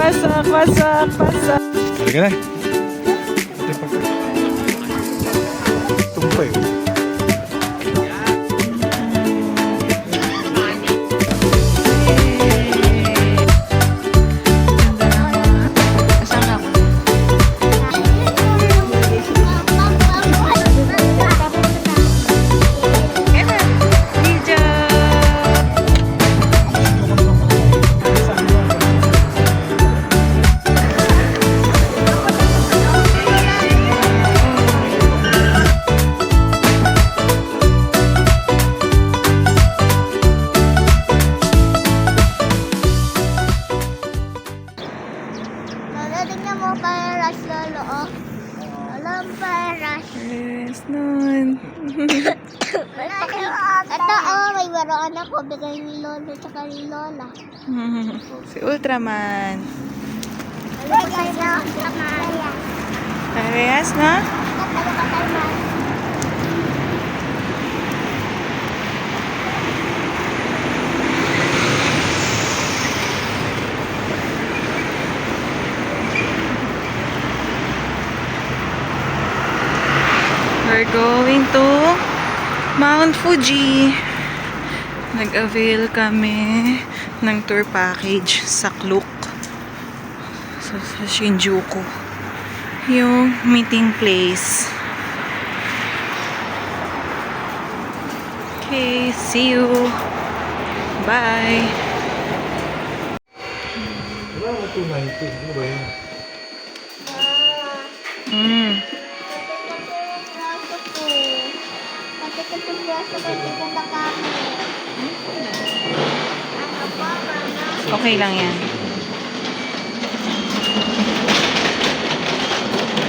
Pasok, pasok, pasok. Halika na. Tumpay. Yes, nun. Ito, may waroan ako. Bigay ni Lolo tsaka ni Lola. Si Ultraman. Alam ko tayo na Parehas na? We're going to Mount Fuji. Nag-avail kami ng tour package sa Klook. Sa Shinjuku. Yung meeting place. Okay, see you. Bye. Wala mo 290. Ano ba yun? Okay lang yan.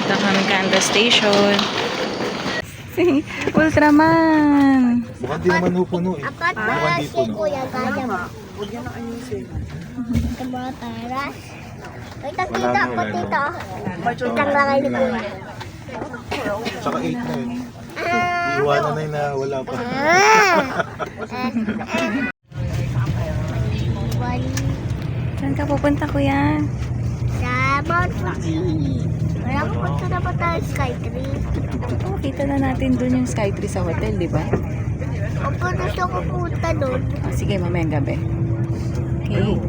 Ito kami Kanda Station. Si Ultraman. Mukhang di naman puno eh. Apat Mukhang na di si puno. Kuya Gaya. Huwag yan ang ayusin. Mga taras. Wait, tita ako, tita. Itang lakay ni Kuya. Tsaka 8 na yun. Iwanan na yun na wala pa. Saan ka pupunta, kuya? Sa Mount Fuji. Wala pupunta na ba tayo Skytree? Oh, kita na natin dun yung Skytree sa hotel, di ba? Opo, gusto ko punta doon. Oh, sige, mamayang gabi. Okay.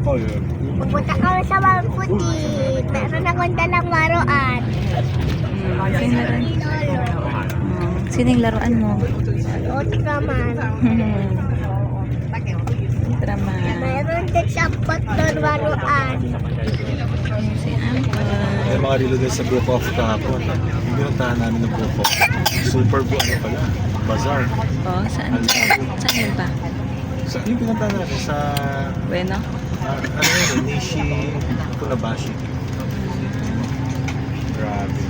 Oh, yun. Pupunta kami sa Mount Fuji. Meron akong dalang laruan. Sino laruan? Sino yung laruan mo? Ultraman. Ultraman. Meron din sa na laruan. Si Uncle. May mga relo din sa group of kahapon. Yung pinuntahan namin ng group of. Super ano pala. Bazaar. Oh, saan? Saan yun ba? Sa yung pinuntahan namin sa Bueno? ano yun, Nishi Funabashi. Grabe.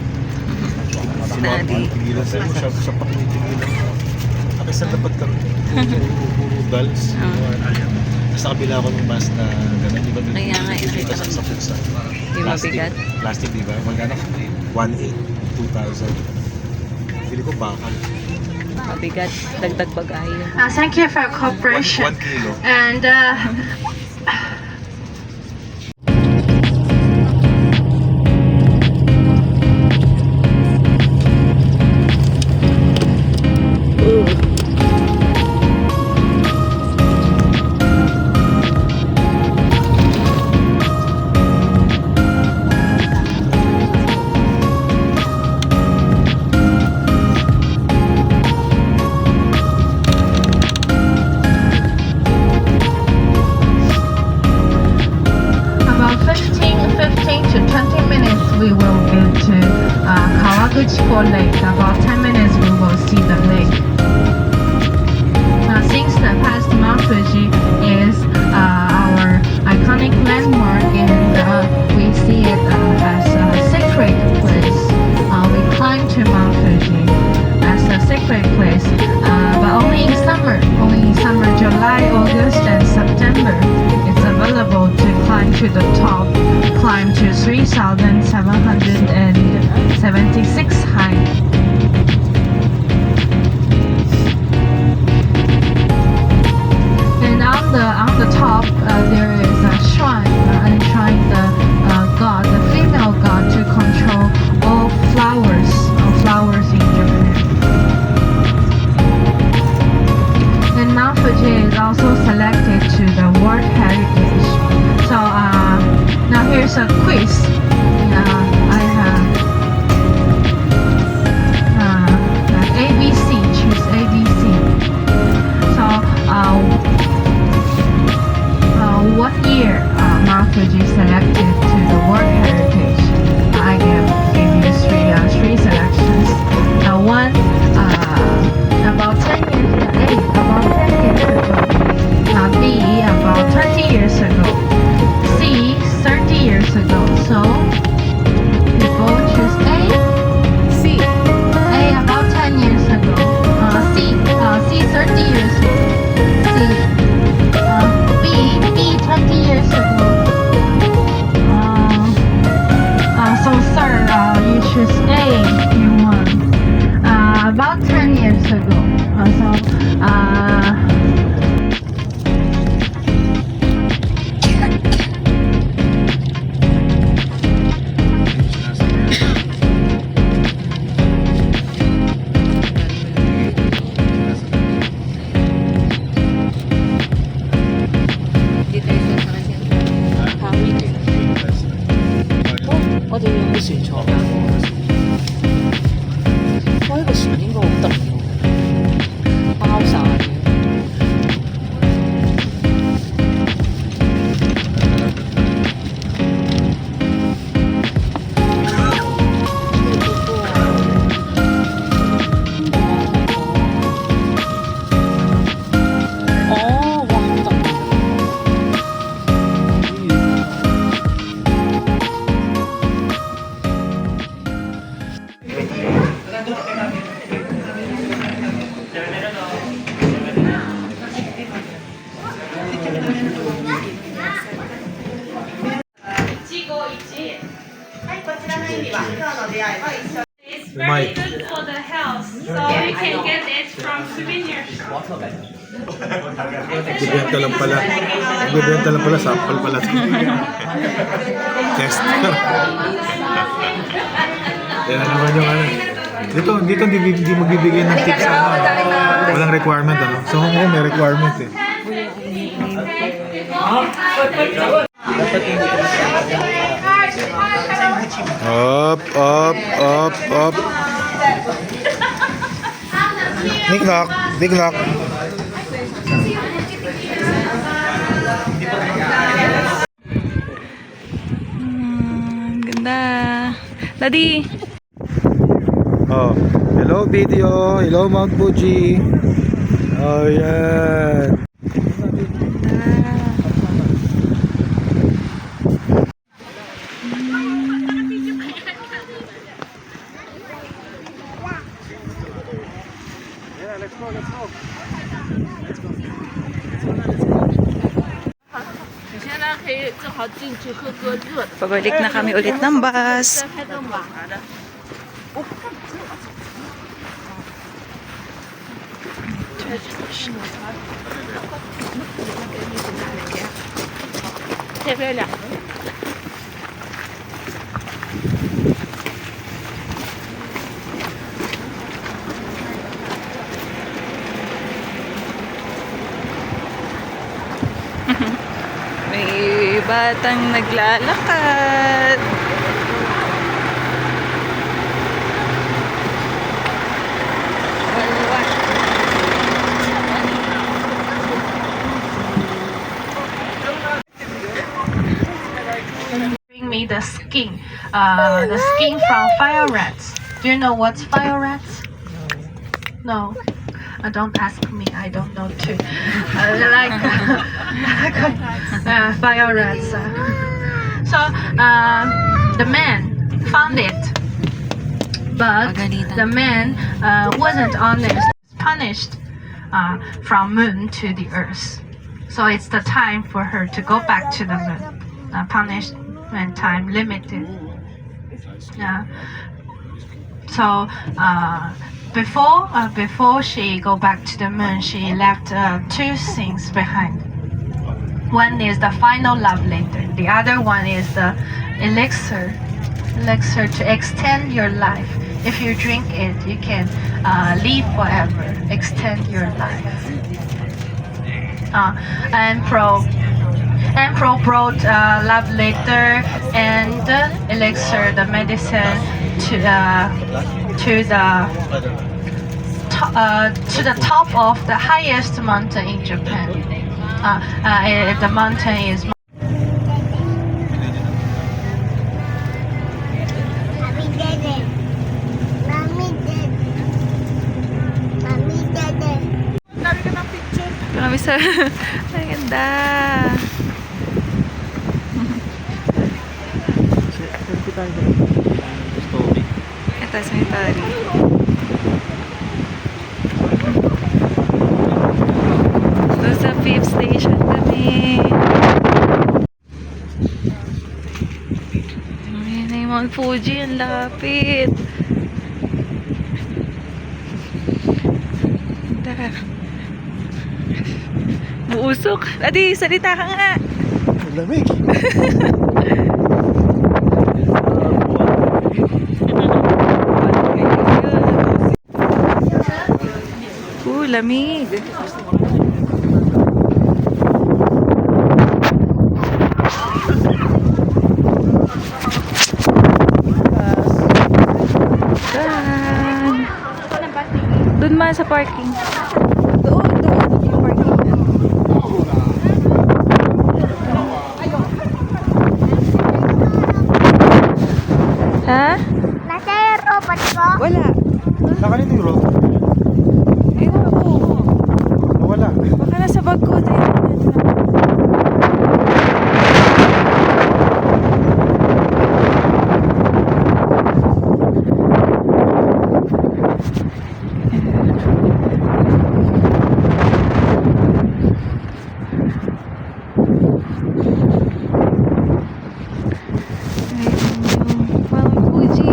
Study. Tigilan sa pakitigilan mo. Kasi dapat kami puro dolls. Sa kabila ko ng bus na gano'n. Di ba? Kaya nga, nakita ko. Sa pulsa. Di mabigat? Plastic, di ba? Magkano? 1,800, 2,000. Pili ko bakal. Mabigat. Dagdag bagay. Thank you for your cooperation. 1 kilo. And about 15 to 20 minutes we will get to Kawaguchiko Lake. About 10 minutes we will see the lake. Now since the past Mount Fuji is our iconic landmark and we see it as a sacred place, we climb to Mount Fuji as a sacred place, but only in summer, July, August and September. It's available to climb to the top, climb to 3,776 height. And on the top there is a shrine, an enshrined a quiz. I have ABC. Choose ABC. So, what year Mount Fuji selected to the World Heritage? I give you three selections. One, about 10 years ago. A, about 10 years ago. B, about 20 years ago. C, 30 years ago. So, people choose A. C. A, about 10 years ago. C, 30 years ago. B, 20 years ago. So, sir, you choose A. You won. About 10 years ago. 어디 연구 수 있죠? 이거 수인 거 없다. 아홉 살 아니에요? Umay. Good for the health, so you can get it from souvenirs. Nagbibenta lang pala. Nagbibenta lang pala. Sample pala. Test. Yan na naman yung ano. Dito hindi magbibigay ng tips ano. Walang requirement ano. So Hong Kong may requirement eh. Up. Big knock. Ganda. Daddy. Oh, hello video. Hello Mount Fuji. Oh yan. Pabalik na kami ulit ng bus. May batang naglalakad. Bring me the skin from fire rats. Do you know what's fire rats? No. Don't ask me, I don't know too. Fire rats. So the man found it, but the man wasn't honest. Punished from moon to the earth. So it's the time for her to go back to the moon. Punishment time limited. So before she go back to the moon, she left two things behind. One is the final love letter. The other one is the elixir to extend your life. If you drink it, you can live forever, extend your life. Emperor brought love letter and elixir, the medicine, to the top of the highest mountain in Japan. The mountain is. Mommy did it. Mommy did. Mommy did it. Grabe sa... Ang ganda. Ito, cemetery. So, sa 5th station kami. Ayan na yung Mount Fuji. Ang lapit. Tara. Buusok. Adi, salita ka nga. Lamig. Lamig. Doon man sa parking. Doon yung parking. Ha? Nasa yung robot ko. Wala. Nakalito yung rope. Ewan ko. Nawala. Baka nasa bag ko. Mount Fuji.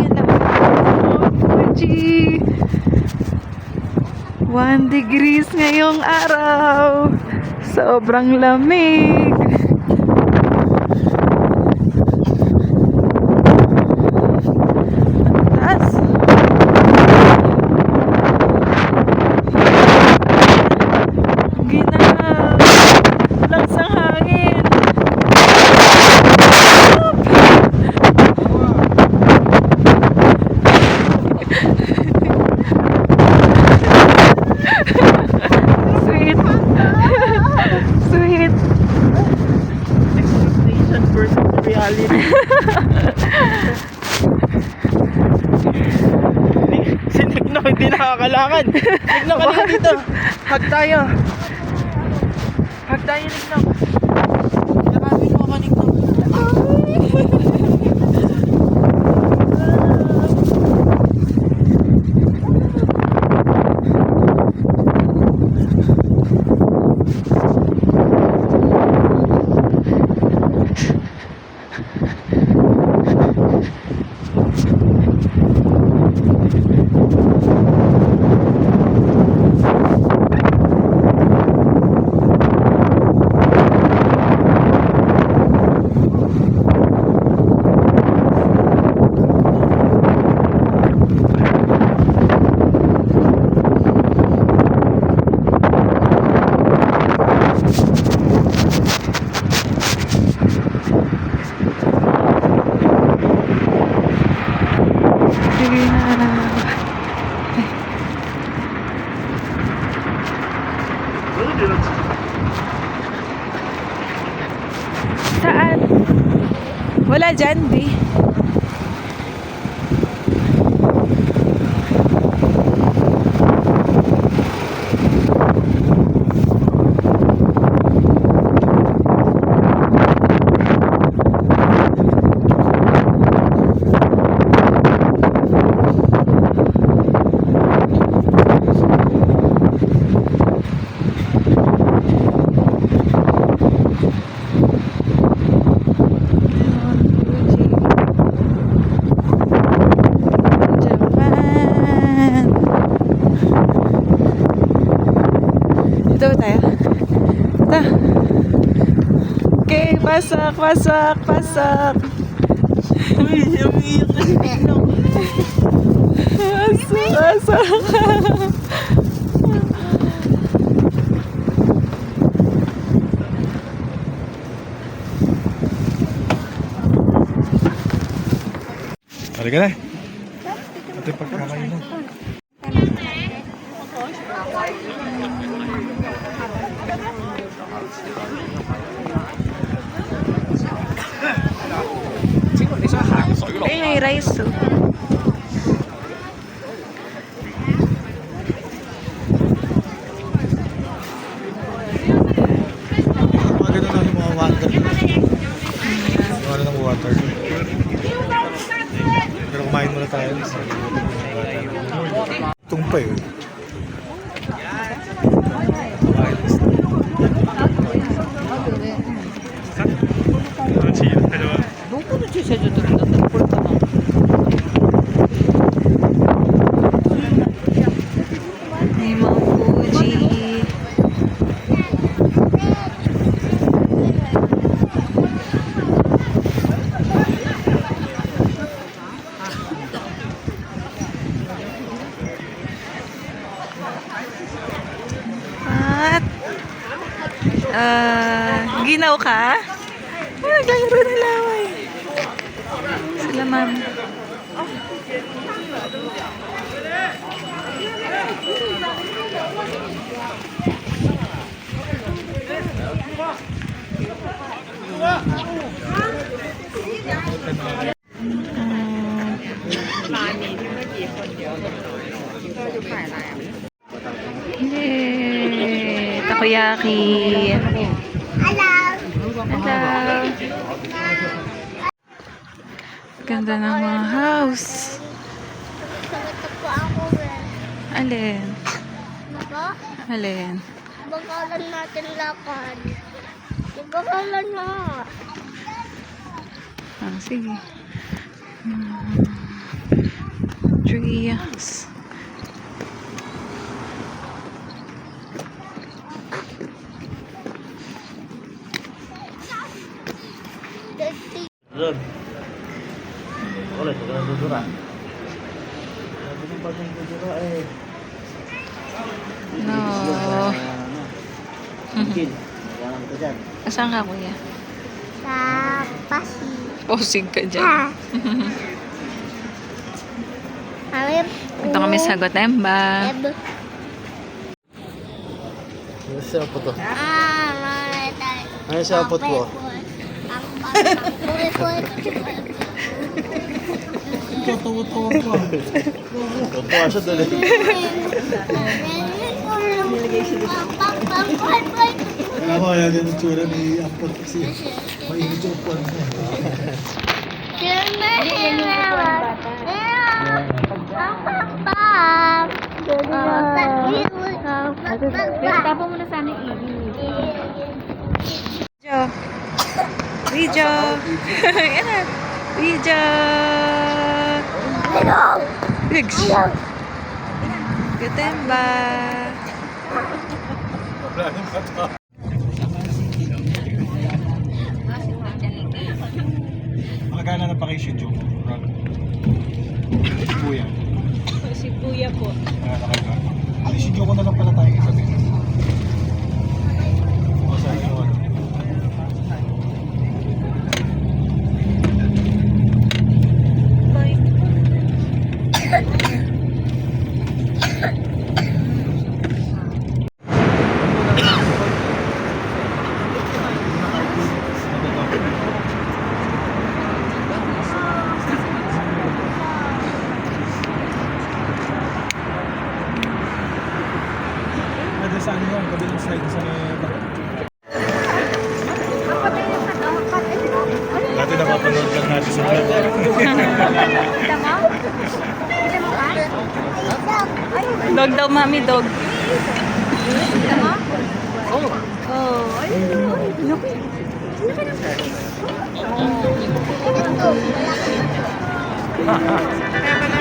1 degrees ngayong araw. Sobrang lamig. Taas. Ginaw. Langsang hangin. Sweet. Sweet. Expectation versus reality. Si Nikno hindi nakakalakad. Nikno ka lang dito. Hug tayo. Hug tayo, Nikno. Yakapin mo ka, Nikno. Saan? Wala dyan, di. Dito ba tayo? Ito. Okay, pasak, pasak, pasak. Uy, yung iyak na si Pino. Pasak, pasak. Halika na. Ito yung pagkakainan. Ay, may rice too. Mga ganun lang yung mga water. Yung ano ng water. Pero kumain muna tayo. Tungpa yun. May mga Fuji. At ginaw ka? Naglalaro na laway. Sila ma'am. Yay! Takoyaki. Hello. Ganda ng mga house. Sakit po ako eh. Alin? Baka? Alin? Bakalan natin lakad. Bakalan na. Ah, sige. Trees. Ron. Wala, ito ka ng dudura. No. Mungkin. Jangan kita dyan. Saan ka, kuya? Sa pasi. Posig ka dyan. Kami Ito kami sa Gotemba. Ano siya po to? may tayo. Ano siya po to? Tuwa-tuwa ko. Tuwa siya doon eh. Kaya ko, yan yung tsura ni Ampon kasi mainit yung upuan niya. Tapo mo na sana Video. Yan na. Video. Pigs. Gotemba. Magana na pa kay Shih Tzu. Kuya. Si kuya po. Nakakaiba. Ay, Shih Tzu ko na lang pala tayo isa din. O sa iyo. Ada sa ano yung kabilang side sa dati napapanood lang natin sa vlog. Dog daw, mami, dog. Oh, ayun. Laki.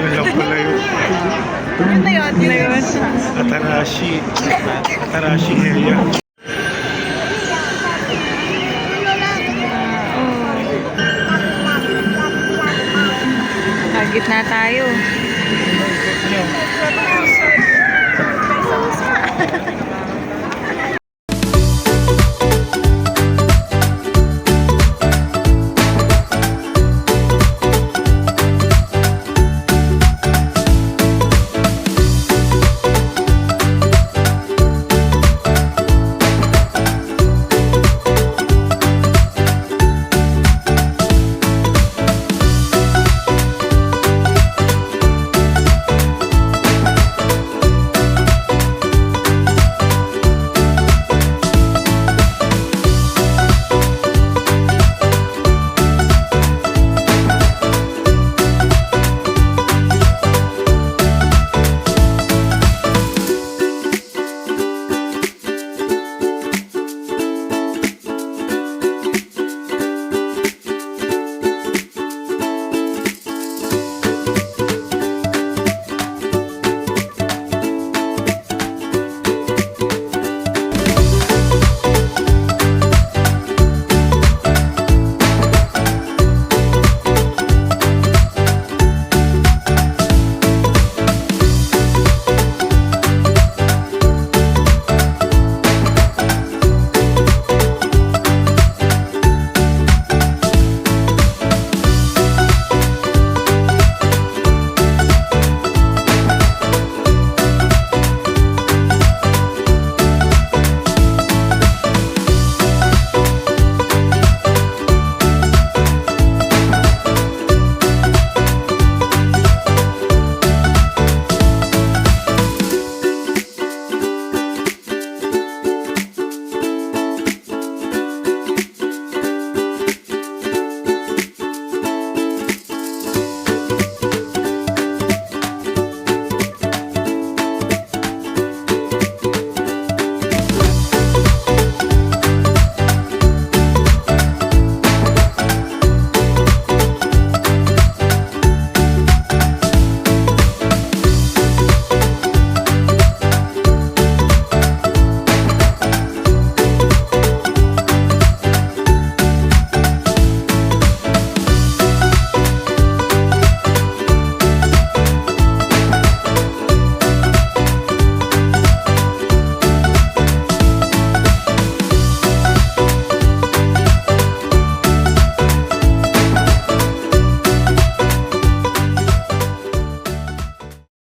Yun lang pala yun. Ano na yun? Ano yun? Atarashi. Atarashi area. Target na tayo. Ano?